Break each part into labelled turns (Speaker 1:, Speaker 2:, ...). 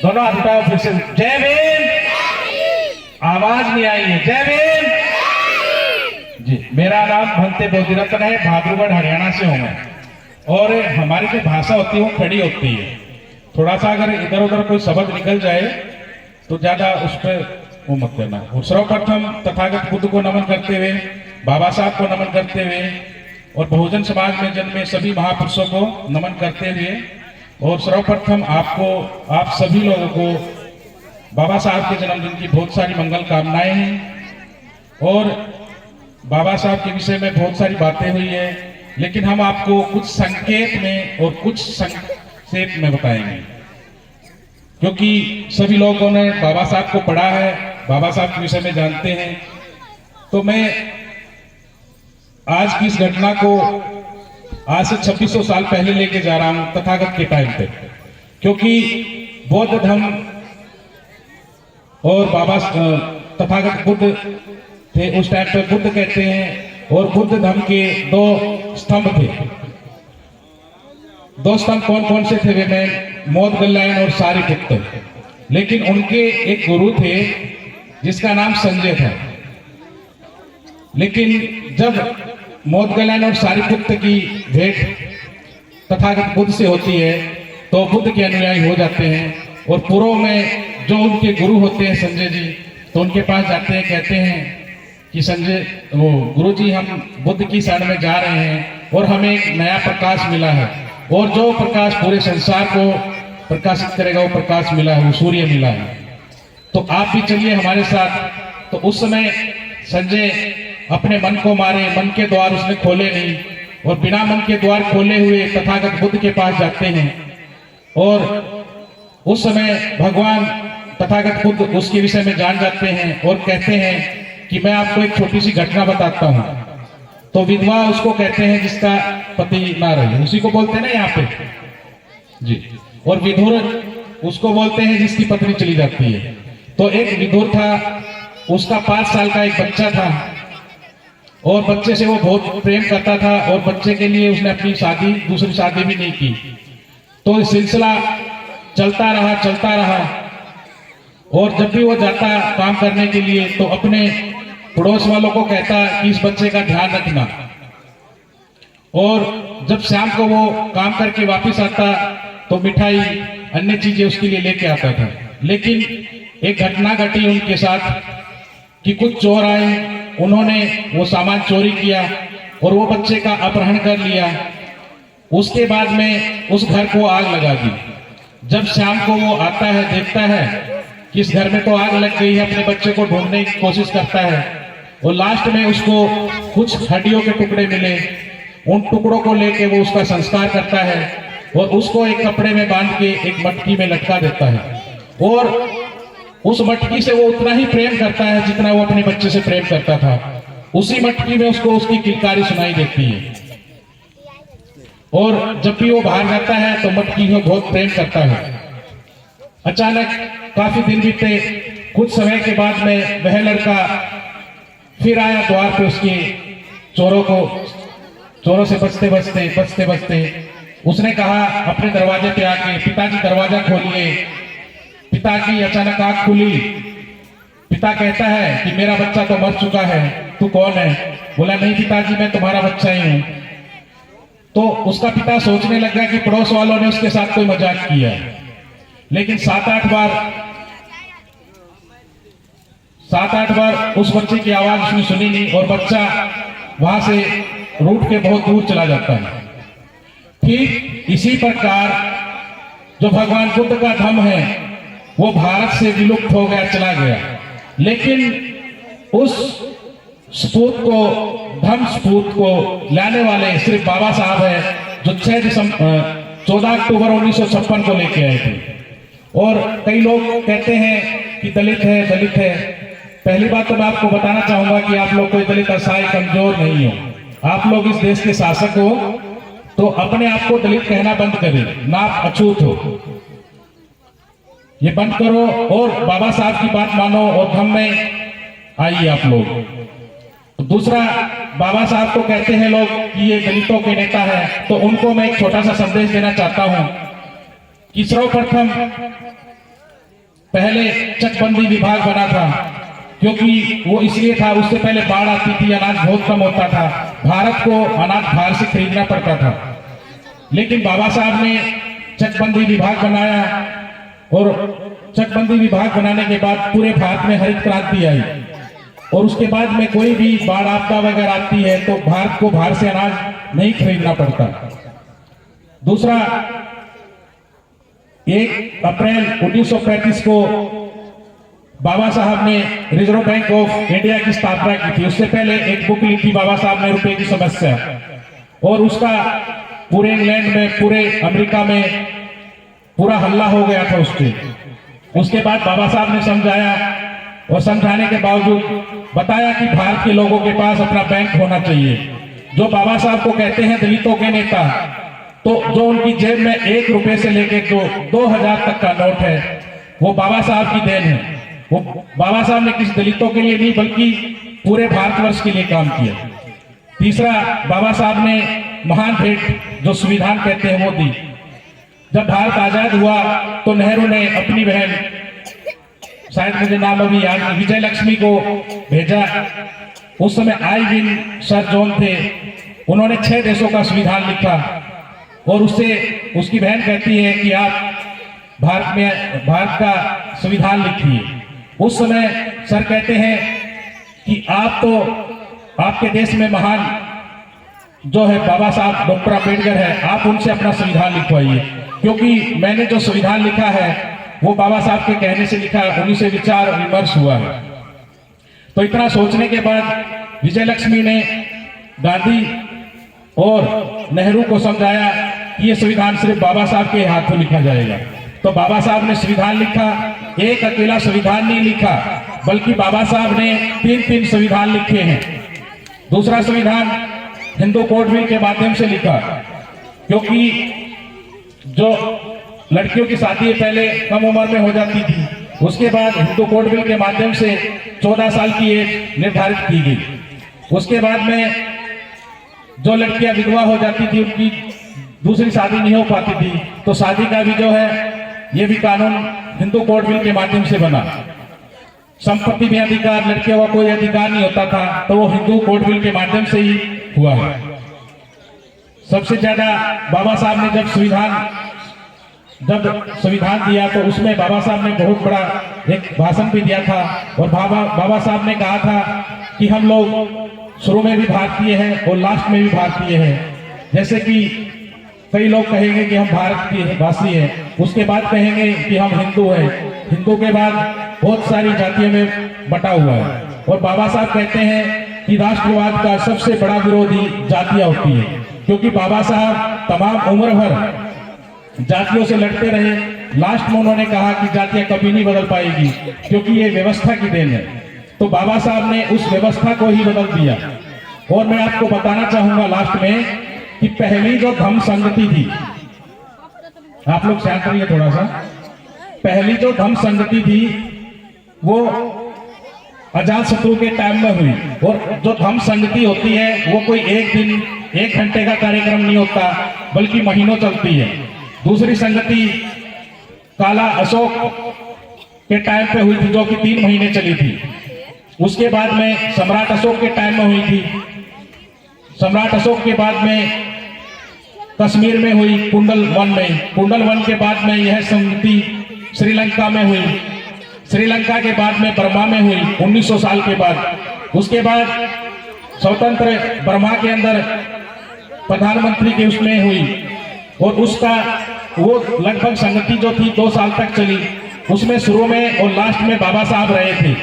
Speaker 1: दोनों हाथ उठाओ फिर से। जय भीम। आवाज नहीं आई है। जय भीम जी। मेरा नाम भंते बोधिरत्न है, भाद्रगढ़ हरियाणा से हूं मैं। और हमारी जो भाषा होती है वो खड़ी होती है। थोड़ा सा अगर इधर उधर कोई शब्द निकल जाए तो ज्यादा उस पर वो मत करना। और सर्वप्रथम तथागत बुद्ध को नमन करते हुए, बाबा साहब को नमन करते हुए और बहुजन समाज में जन्मे सभी महापुरुषों को नमन करते हुए, और सर्वप्रथम आपको, आप सभी लोगों को बाबा साहब के जन्मदिन की बहुत सारी मंगल कामनाएं हैं। और बाबा साहब के विषय में बहुत सारी बातें हुई है, लेकिन हम आपको कुछ संकेत में और कुछ संक्षेप में बताएंगे, क्योंकि सभी लोगों ने बाबा साहब को पढ़ा है, बाबा साहब के विषय में जानते हैं। तो मैं आज की इस घटना को आज से 2600 साल पहले लेके जा रहा हूं, तथागत के टाइम पे, क्योंकि बौद्ध धर्म और बाबा तथागत बुद्ध थे उस टाइम पे, बुद्ध कहते हैं। और बुद्ध धर्म के दो स्तंभ थे। दो स्तंभ कौन कौन से थे वे मैं मोदगल्लायन और सारिपुत्र। लेकिन उनके एक गुरु थे जिसका नाम संजय था। लेकिन जब मोदगल्लायन और सारिपुत्र की भेंट तथागत बुद्ध से होती है तो बुद्ध के अनुयायी हो जाते हैं। और पूर्व में जो उनके गुरु होते हैं संजय जी, तो उनके पास जाते हैं, कहते हैं कि संजय वो गुरु जी, हम बुद्ध की शरण में जा रहे हैं और हमें एक नया प्रकाश मिला है, और जो प्रकाश पूरे संसार को प्रकाशित करेगा वो प्रकाश मिला है, वो सूर्य मिला है, तो आप भी चलिए हमारे साथ। तो उस समय संजय अपने मन को मारे, मन के द्वार उसने खोले नहीं, और बिना मन के द्वार खोले हुए तथागत बुद्ध के पास जाते हैं। और उस समय भगवान तथागत बुद्ध उसके विषय में जान जाते हैं और कहते हैं कि मैं आपको एक छोटी सी घटना बताता हूं। तो विधवा उसको कहते हैं जिसका पति ना रहे, उसी को बोलते हैं ना यहाँ पे जी। और विधुर उसको बोलते हैं जिसकी पत्नी चली जाती है। तो एक विधुर था, उसका 5 साल का एक बच्चा था, और बच्चे से वो बहुत प्रेम करता था, और बच्चे के लिए उसने अपनी शादी, दूसरी शादी भी नहीं की। तो सिलसिला चलता रहा। और जब भी वो जाता काम करने के लिए तो अपने पड़ोस वालों को कहता कि इस बच्चे का ध्यान रखना। और जब शाम को वो काम करके वापस आता तो मिठाई, अन्य चीजें उसके लिए लेके आता था। लेकिन एक घटना घटी उनके साथ कि कुछ चोर आए, उन्होंने वो सामान चोरी किया और वो बच्चे का अपहरण कर लिया। उसके बाद में उस घर को आग लगा दी। जब शाम को वो आता है, देखता है कि इस घर में तो आग लग गई है, अपने बच्चे को ढूंढने की कोशिश करता है, और लास्ट में उसको कुछ हड्डियों के टुकड़े मिले। उन टुकड़ों को लेके वो उसका संस्कार करता है और उसको एक कपड़े में बांध के एक मटकी में लटका देता है। और उस मटकी से वो उतना ही प्रेम करता है जितना वो अपने बच्चे से प्रेम करता था। उसी मटकी में उसको उसकी किलकारी सुनाई देती है, और जब भी वो बाहर जाता है तो मटकी को बहुत प्रेम करता है। अचानक काफी दिन बीते, कुछ समय के बाद में वह लड़का फिर आया द्वार पे। उसके चोरों से बचते बचते उसने कहा अपने दरवाजे पे आके, पिताजी दरवाजा खोलिए। पिता की अचानक आंख खुली। पिता कहता है कि मेरा बच्चा तो मर चुका है, तू कौन है? बोला नहीं पिताजी, मैं तुम्हारा बच्चा ही हूं। तो उसका पिता सोचने लगा कि पड़ोस वालों ने उसके साथ कोई मजाक किया है। लेकिन 7-8 बार उस बच्चे की आवाज उसने सुनी नहीं, और बच्चा वहां से रूठ के बहुत दूर चला जाता है। ठीक इसी प्रकार जो भगवान बुद्ध का धर्म है वो भारत से विलुप्त हो गया, चला गया। लेकिन उस स्फूर्त को, धर्म स्फूर्त को लाने वाले सिर्फ बाबा साहब है, जो 14 अक्टूबर 1956 को लेके आए थे। और कई लोग कहते हैं कि दलित है। पहली बात तो मैं आपको बताना चाहूंगा कि आप लोग कोई दलित असहाय कमजोर नहीं हो। आप लोग इस देश के शासक हो, तो अपने आप को दलित कहना बंद करें, ना आप अछूत हो, ये बंद करो और बाबा साहब की बात मानो और धर्म में आइए आप लोग। दूसरा, बाबा साहब को कहते हैं लोग कि ये दलितों के नेता है, तो उनको मैं एक छोटा सा संदेश देना चाहता हूं कि सर्वप्रथम पहले चकबंदी विभाग बना था, क्योंकि वो इसलिए था, उससे पहले बाढ़ आती थी, अनाज बहुत कम होता था, भारत को अनाज बाहर से खरीदना पड़ता था। लेकिन बाबा साहब ने चकबंदी विभाग बनाया और चकबंदी विभाग बनाने के बाद पूरे भारत में हरित क्रांति आई और उसके बाद में कोई भी बाढ़ आपदा वगैरह आती है तो भारत को बाहर से अनाज नहीं खरीदना पड़ता। दूसरा, 1 अप्रैल 1935 को बाबा साहब ने रिजर्व बैंक ऑफ इंडिया की स्थापना की थी। उससे पहले एक बुक लिखी बाबा साहब ने, रुपए की समस्या, और उसका पूरे इंग्लैंड में, पूरे अमेरिका में पूरा हल्ला हो गया था उसके बाद बाबा साहब ने समझाया और समझाने के बावजूद बताया कि भारत के लोगों के पास अपना बैंक होना चाहिए। जो बाबा साहब को कहते हैं दलितों के नेता, तो जो उनकी जेब में 1 रुपए से लेकर जो 2000 तक का नोट है वो बाबा साहब की देन है। वो बाबा साहब ने किसी दलितों के लिए नहीं बल्कि पूरे भारतवर्ष के लिए काम किया। तीसरा, बाबा साहब ने महान भेंट जो संविधान कहते हैं वो दी। जब भारत आजाद हुआ तो नेहरू ने अपनी बहन, शायद मुझे नाम अभी याद नहीं, विजय लक्ष्मी को भेजा। उस समय आईविन सर जॉन थे, उन्होंने 6 देशों का संविधान लिखा और उससे उसकी बहन कहती है कि आप भारत का संविधान लिखिए। उस समय सर कहते हैं कि आप तो, आपके देश में महान जो है बाबा साहब डॉक्टर अम्बेडकर है, आप उनसे अपना संविधान लिखवाइए, क्योंकि मैंने जो संविधान लिखा है वो बाबा साहब के कहने से लिखा, उन्हीं से विचार विमर्श हुआ है। तो इतना सोचने के बाद विजय लक्ष्मी ने गांधी और नेहरू को समझाया कि ये संविधान सिर्फ बाबा साहब के हाथों लिखा जाएगा। तो बाबा साहब ने संविधान लिखा। एक अकेला संविधान नहीं लिखा, बल्कि बाबा साहब ने 3 संविधान लिखे हैं। दूसरा संविधान हिंदू कोड बिल के माध्यम से लिखा, क्योंकि जो लड़कियों की शादी पहले कम उम्र में हो जाती थी, उसके बाद हिंदू कोड बिल के माध्यम से 14 साल की एज निर्धारित की गई। उसके बाद में जो लड़कियां विधवा हो जाती थी, उनकी दूसरी शादी नहीं हो पाती थी, तो शादी का भी जो है ये भी कानून हिंदू कोड बिल के माध्यम से बना। संपत्ति में अधिकार, लड़कियों का कोई अधिकार नहीं होता था, तो वो हिंदू कोड बिल के माध्यम से ही हुआ है। सबसे ज्यादा बाबा साहब ने जब संविधान दिया तो उसमें बाबा साहब ने बहुत बड़ा एक भाषण भी दिया था और बाबा साहब ने कहा था कि हम लोग शुरू में भी भारतीय हैं और लास्ट में भी भारतीय हैं। जैसे कि कई लोग कहेंगे कि हम भारत के वासी हैं, उसके बाद कहेंगे कि हम हिंदू हैं, हिंदू के बाद बहुत सारी जातियों में बटा हुआ है। और बाबा साहब कहते हैं कि राष्ट्रवाद का सबसे बड़ा विरोधी जातियां होती है, क्योंकि बाबा साहब तमाम उम्र भर जातियों से लड़ते रहे। लास्ट में उन्होंने कहा कि जातियां कभी नहीं बदल पाएगी, क्योंकि ये व्यवस्था की देन है। तो बाबा साहब ने उस व्यवस्था को ही बदल दिया। और मैं आपको बताना चाहूंगा लास्ट में कि पहली जो धम्म संगति थी, आप लोग शांत रहिए थोड़ा सा, पहली जो धम्म संगति थी वो अजात शत्रु के टाइम में हुई। और जो धम्म संगति होती है वो कोई एक दिन 1 घंटे का कार्यक्रम नहीं होता, बल्कि महीनों चलती है। दूसरी संगति काला अशोक के टाइम पे हुई थी, जो कि 3 महीने चली थी। उसके बाद में सम्राट अशोक के टाइम में हुई थी। सम्राट अशोक के बाद में कश्मीर में हुई, कुंडल वन में। कुंडल वन के बाद में यह संगति श्रीलंका में हुई। श्रीलंका के बाद में बर्मा में हुई 1900 साल के बाद। उसके बाद स्वतंत्र बर्मा के अंदर प्रधानमंत्री के उसमें हुई और उसका वो लगभग संगति जो थी 2 साल तक चली। उसमें शुरू में और लास्ट में बाबा साहब रहे थे।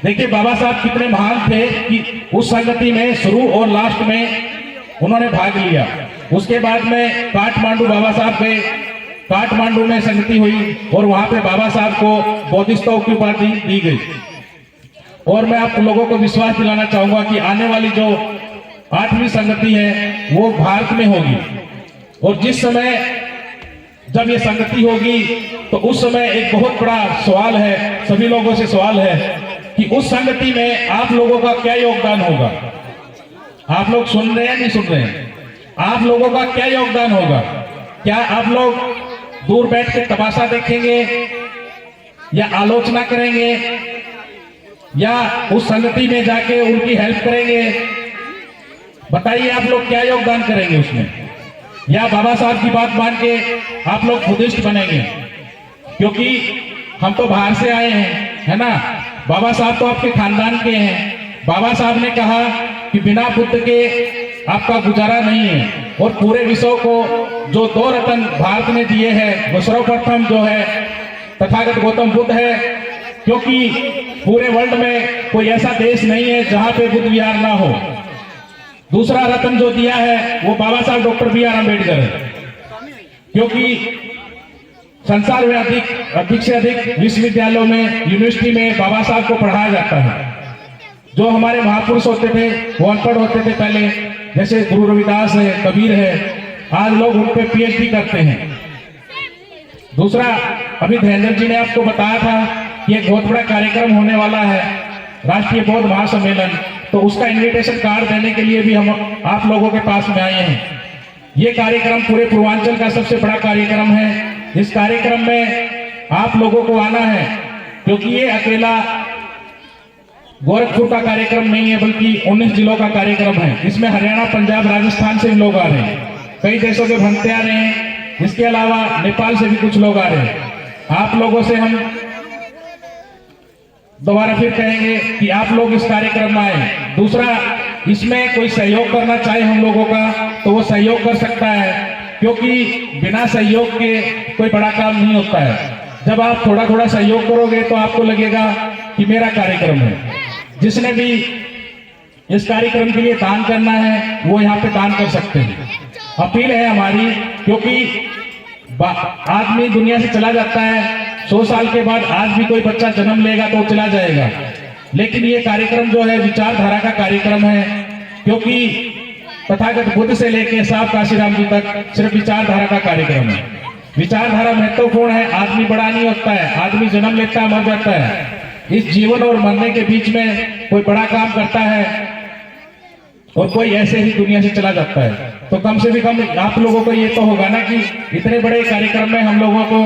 Speaker 1: देखिए बाबा साहब कितने महान थे कि उस संगति में शुरू और लास्ट में उन्होंने भाग लिया। उसके बाद में काठमांडू बाबा साहब गए, काठमांडू में संगति हुई और वहां पे बाबा साहब को बोधिसत्व की उपाधि दी गई। और मैं आप लोगों को विश्वास दिलाना चाहूंगा कि आने वाली जो 8वीं संगति है वो भारत में होगी। और जिस समय जब ये संगति होगी तो उस समय एक बहुत बड़ा सवाल है, सभी लोगों से सवाल है कि उस संगति में आप लोगों का क्या योगदान होगा। आप लोग सुन रहे हैं नहीं सुन रहे हैं? आप लोगों का क्या योगदान होगा? क्या आप लोग दूर बैठ के तमाशा देखेंगे या आलोचना करेंगे या उस संगति में जाके उनकी हेल्प करेंगे? बताइए आप लोग क्या योगदान करेंगे उसमें? या बाबा साहब की बात मान के आप लोग बुद्धिस्ट बनेंगे? क्योंकि हम तो बाहर से आए हैं, है ना? बाबा साहब तो आपके खानदान के हैं। बाबा साहब ने कहा कि बिना बुद्ध के आपका गुजारा नहीं है, और पूरे विश्व को जो 2 रत्न भारत ने दिए हैं वो सर्वप्रथम जो है तथागत गौतम बुद्ध है, क्योंकि पूरे वर्ल्ड में कोई ऐसा देश नहीं है जहां पे बुद्ध विहार ना हो। दूसरा रत्न जो दिया है वो बाबा साहब डॉक्टर बी आर अम्बेडकर है, क्योंकि संसार में अधिक से अधिक विश्वविद्यालयों में, यूनिवर्सिटी में बाबा साहब को पढ़ाया जाता है। जो हमारे महापुरुष होते थे वो अनपढ़ होते थे पहले, जैसे गुरु रविदास है, कबीर है, आज लोग उन पे पीएचडी करते हैं। दूसरा, अभी धैर्येंद्र जी ने आपको बताया था कि एक बहुत बड़ा कार्यक्रम होने वाला है, राष्ट्रीय बौद्ध महासम्मेलन, तो उसका इन्विटेशन कार्ड देने के लिए भी हम आप लोगों के पास में आए हैं। ये कार्यक्रम पूरे पूर्वांचल का सबसे बड़ा कार्यक्रम है। इस कार्यक्रम में आप लोगों को आना है, क्योंकि ये अकेला गोरखपुर का कार्यक्रम नहीं है, बल्कि 19 जिलों का कार्यक्रम है। इसमें हरियाणा, पंजाब, राजस्थान से भी लोग आ रहे हैं, कई देशों के भक्त आ रहे हैं, इसके अलावा नेपाल से भी कुछ लोग आ रहे हैं। आप लोगों से हम दोबारा फिर कहेंगे कि आप लोग इस कार्यक्रम में आए। दूसरा, इसमें कोई सहयोग करना चाहे हम लोगों का तो वो सहयोग कर सकता है, क्योंकि बिना सहयोग के कोई बड़ा काम नहीं होता है। जब आप थोड़ा थोड़ा सहयोग करोगे तो आपको लगेगा कि मेरा कार्यक्रम है। जिसने भी इस कार्यक्रम के लिए दान करना है वो यहाँ पे दान कर सकते हैं। अपील है हमारी, क्योंकि आदमी दुनिया से चला जाता है, 100 साल के बाद आज भी कोई बच्चा जन्म लेगा तो चला जाएगा, लेकिन ये कार्यक्रम जो है विचारधारा का कार्यक्रम है, क्योंकि तथागत बुद्ध से लेके साहब काशीराम जी तक सिर्फ विचारधारा का कार्यक्रम है। विचारधारा महत्वपूर्ण है। आदमी बड़ा नहीं होता है, आदमी जन्म लेता है, मर जाता है। इस जीवन और मरने के बीच में कोई बड़ा काम करता है और कोई ऐसे ही दुनिया से चला जाता है। तो कम से भी कम आप लोगों को ये तो होगा ना कि इतने बड़े कार्यक्रम में हम लोगों को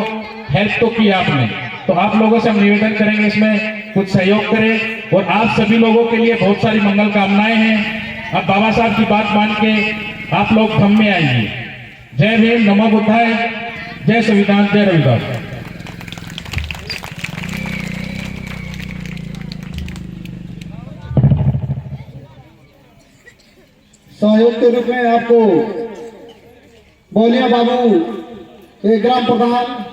Speaker 1: हेल्प तो की आपने, तो आप लोगों से हम निवेदन करेंगे इसमें कुछ सहयोग करें। और आप सभी लोगों के लिए बहुत सारी मंगल कामनाएं हैं। अब बाबा साहब की बात मान के आप लोग धम्म में आएंगे। जय भीम, नमो बुद्धाय, जय संविधान, जय रविदास।
Speaker 2: सहयोग के रूप में आपको बोलिया बाबू, एक ग्राम प्रधान